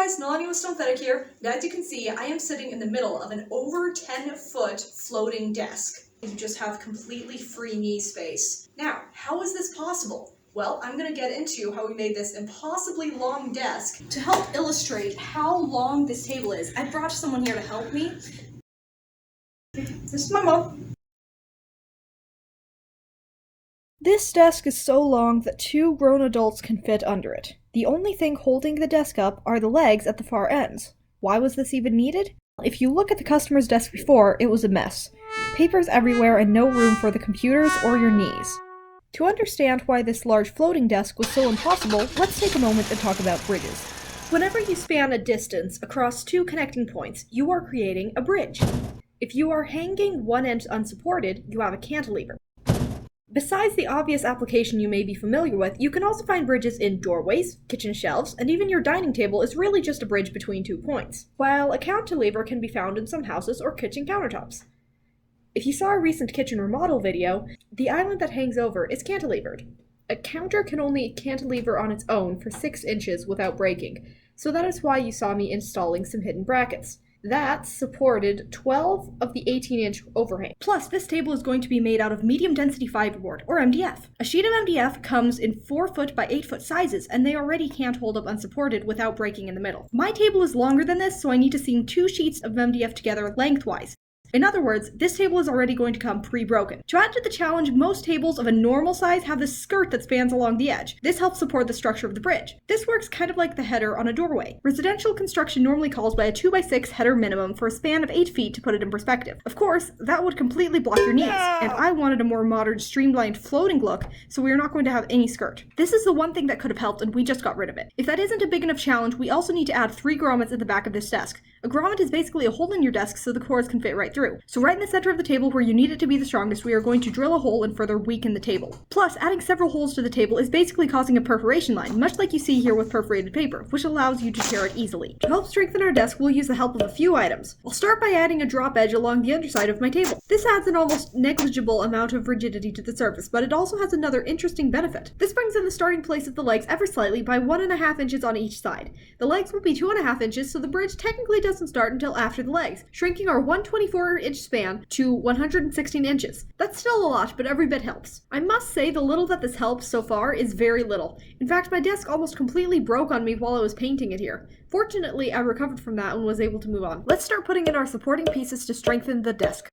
guys, Synthetic here. And as you can see, I am sitting in the middle of an over 10-foot floating desk. You just have completely free knee space. Now, how is this possible? Well, I'm going to get into how we made this impossibly long desk. To help illustrate how long this table is, I brought someone here to help me. This is my mom. This desk is so long that 2 grown adults can fit under it. The only thing holding the desk up are the legs at the far ends. Why was this even needed? If you look at the customer's desk before, it was a mess. Papers everywhere and no room for the computers or your knees. To understand why this large floating desk was so impossible, let's take a moment and talk about bridges. Whenever you span a distance across 2 connecting points, you are creating a bridge. If you are hanging one end unsupported, you have a cantilever. Besides the obvious application you may be familiar with, you can also find bridges in doorways, kitchen shelves, and even your dining table is really just a bridge between 2 points, while a cantilever can be found in some houses or kitchen countertops. If you saw a recent kitchen remodel video, the island that hangs over is cantilevered. A counter can only cantilever on its own for 6 inches without breaking, so that is why you saw me installing some hidden brackets. That supported 12 of the 18-inch overhang. Plus, this table is going to be made out of medium-density fiberboard, or MDF. A sheet of MDF comes in 4-foot by 8-foot sizes, and they already can't hold up unsupported without breaking in the middle. My table is longer than this, so I need to seam 2 sheets of MDF together lengthwise. In other words, this table is already going to come pre-broken. To add to the challenge, most tables of a normal size have this skirt that spans along the edge. This helps support the structure of the bridge. This works kind of like the header on a doorway. Residential construction normally calls by a 2x6 header minimum for a span of 8 feet to put it in perspective. Of course, that would completely block your knees, and I wanted a more modern, streamlined, floating look, so we are not going to have any skirt. This is the one thing that could have helped, and we just got rid of it. If that isn't a big enough challenge, we also need to add 3 grommets at the back of this desk. A grommet is basically a hole in your desk so the cords can fit right through. So right in the center of the table where you need it to be the strongest, we are going to drill a hole and further weaken the table. Plus, adding several holes to the table is basically causing a perforation line, much like you see here with perforated paper, which allows you to tear it easily. To help strengthen our desk, we'll use the help of a few items. I'll start by adding a drop edge along the underside of my table. This adds an almost negligible amount of rigidity to the surface, but it also has another interesting benefit. This brings in the starting place of the legs ever slightly by 1.5 inches on each side. The legs will be 2.5 inches, so the bridge technically doesn't start until after the legs, shrinking our 124-inch span to 116 inches. That's still a lot, but every bit helps. I must say the little that this helps so far is very little. In fact, my desk almost completely broke on me while I was painting it here. Fortunately, I recovered from that and was able to move on. Let's start putting in our supporting pieces to strengthen the desk.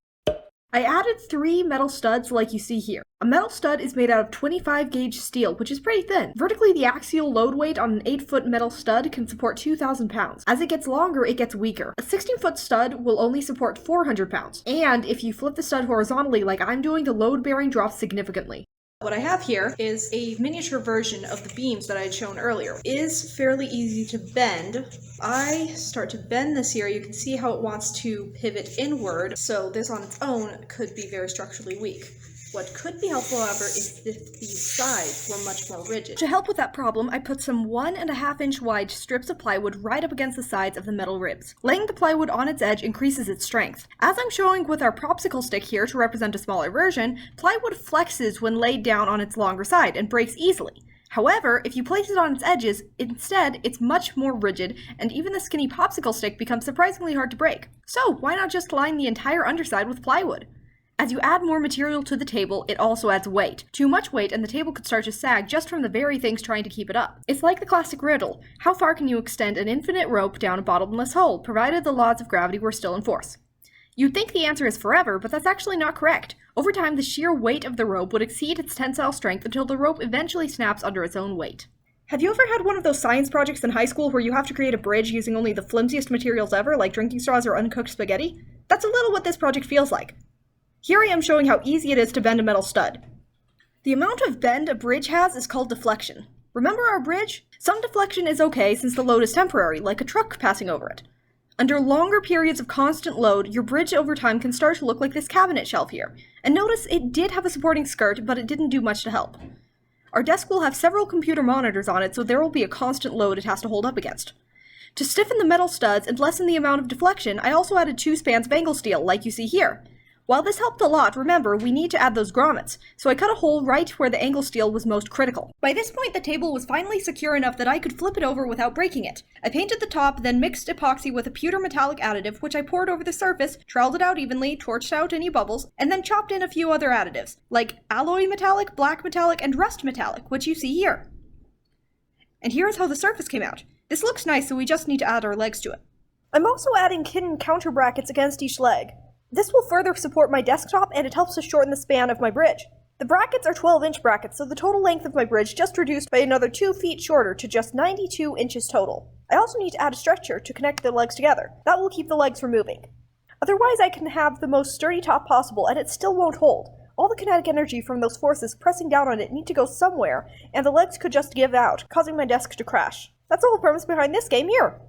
I added 3 metal studs like you see here. A metal stud is made out of 25 gauge steel, which is pretty thin. Vertically, the axial load weight on an 8-foot metal stud can support 2,000 pounds. As it gets longer, it gets weaker. A 16-foot stud will only support 400 pounds. And if you flip the stud horizontally like I'm doing, the load bearing drops significantly. What I have here is a miniature version of the beams that I had shown earlier. It is fairly easy to bend. I start to bend this here. You can see how it wants to pivot inward, so this on its own could be very structurally weak. What could be helpful, however, is if these sides were much more rigid. To help with that problem, I put some 1.5-inch wide strips of plywood right up against the sides of the metal ribs. Laying the plywood on its edge increases its strength. As I'm showing with our popsicle stick here to represent a smaller version, plywood flexes when laid down on its longer side and breaks easily. However, if you place it on its edges, instead, it's much more rigid, and even the skinny popsicle stick becomes surprisingly hard to break. So, why not just line the entire underside with plywood? As you add more material to the table, it also adds weight. Too much weight and the table could start to sag just from the very things trying to keep it up. It's like the classic riddle. How far can you extend an infinite rope down a bottomless hole, provided the laws of gravity were still in force? You'd think the answer is forever, but that's actually not correct. Over time, the sheer weight of the rope would exceed its tensile strength until the rope eventually snaps under its own weight. Have you ever had one of those science projects in high school where you have to create a bridge using only the flimsiest materials ever, like drinking straws or uncooked spaghetti? That's a little what this project feels like. Here I am showing how easy it is to bend a metal stud. The amount of bend a bridge has is called deflection. Remember our bridge? Some deflection is okay since the load is temporary, like a truck passing over it. Under longer periods of constant load, your bridge over time can start to look like this cabinet shelf here. And notice it did have a supporting skirt, but it didn't do much to help. Our desk will have several computer monitors on it, so there will be a constant load it has to hold up against. To stiffen the metal studs and lessen the amount of deflection, I also added 2 spans of angle steel, like you see here. While this helped a lot, remember, we need to add those grommets, so I cut a hole right where the angle steel was most critical. By this point, the table was finally secure enough that I could flip it over without breaking it. I painted the top, then mixed epoxy with a pewter metallic additive, which I poured over the surface, troweled it out evenly, torched out any bubbles, and then chopped in a few other additives, like alloy metallic, black metallic, and rust metallic, which you see here. And here is how the surface came out. This looks nice, so we just need to add our legs to it. I'm also adding hidden counter brackets against each leg. This will further support my desktop, and it helps to shorten the span of my bridge. The brackets are 12-inch brackets, so the total length of my bridge just reduced by another 2 feet shorter to just 92 inches total. I also need to add a stretcher to connect the legs together. That will keep the legs from moving. Otherwise, I can have the most sturdy top possible, and it still won't hold. All the kinetic energy from those forces pressing down on it need to go somewhere, and the legs could just give out, causing my desk to crash. That's the whole premise behind this game here.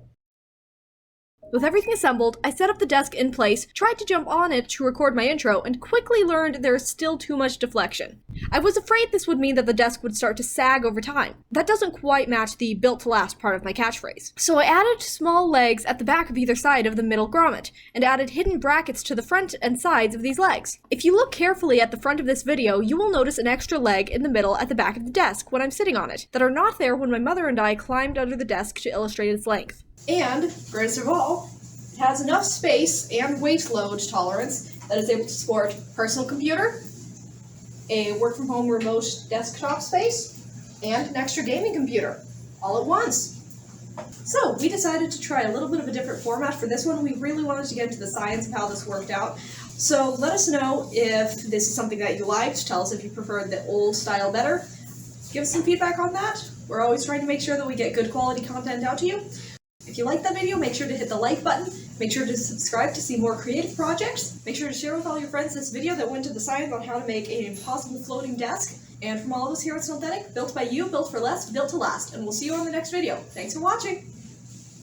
With everything assembled, I set up the desk in place, tried to jump on it to record my intro, and quickly learned there is still too much deflection. I was afraid this would mean that the desk would start to sag over time. That doesn't quite match the built to last part of my catchphrase. So I added small legs at the back of either side of the middle grommet, and added hidden brackets to the front and sides of these legs. If you look carefully at the front of this video, you will notice an extra leg in the middle at the back of the desk when I'm sitting on it, that are not there when my mother and I climbed under the desk to illustrate its length. And, greatest of all, it has enough space and weight load tolerance that it's able to support personal computer, a work-from-home remote desktop space, and an extra gaming computer, all at once. So, we decided to try a little bit of a different format for this one. We really wanted to get into the science of how this worked out. So let us know if this is something that you liked. Tell us if you preferred the old style better. Give us some feedback on that. We're always trying to make sure that we get good quality content out to you. If you liked that video, make sure to hit the like button. Make sure to subscribe to see more creative projects. Make sure to share with all your friends this video that went into the science on how to make an impossible floating desk. And from all of us here at Synthetic, built by you, built for less, built to last. And we'll see you on the next video. Thanks for watching!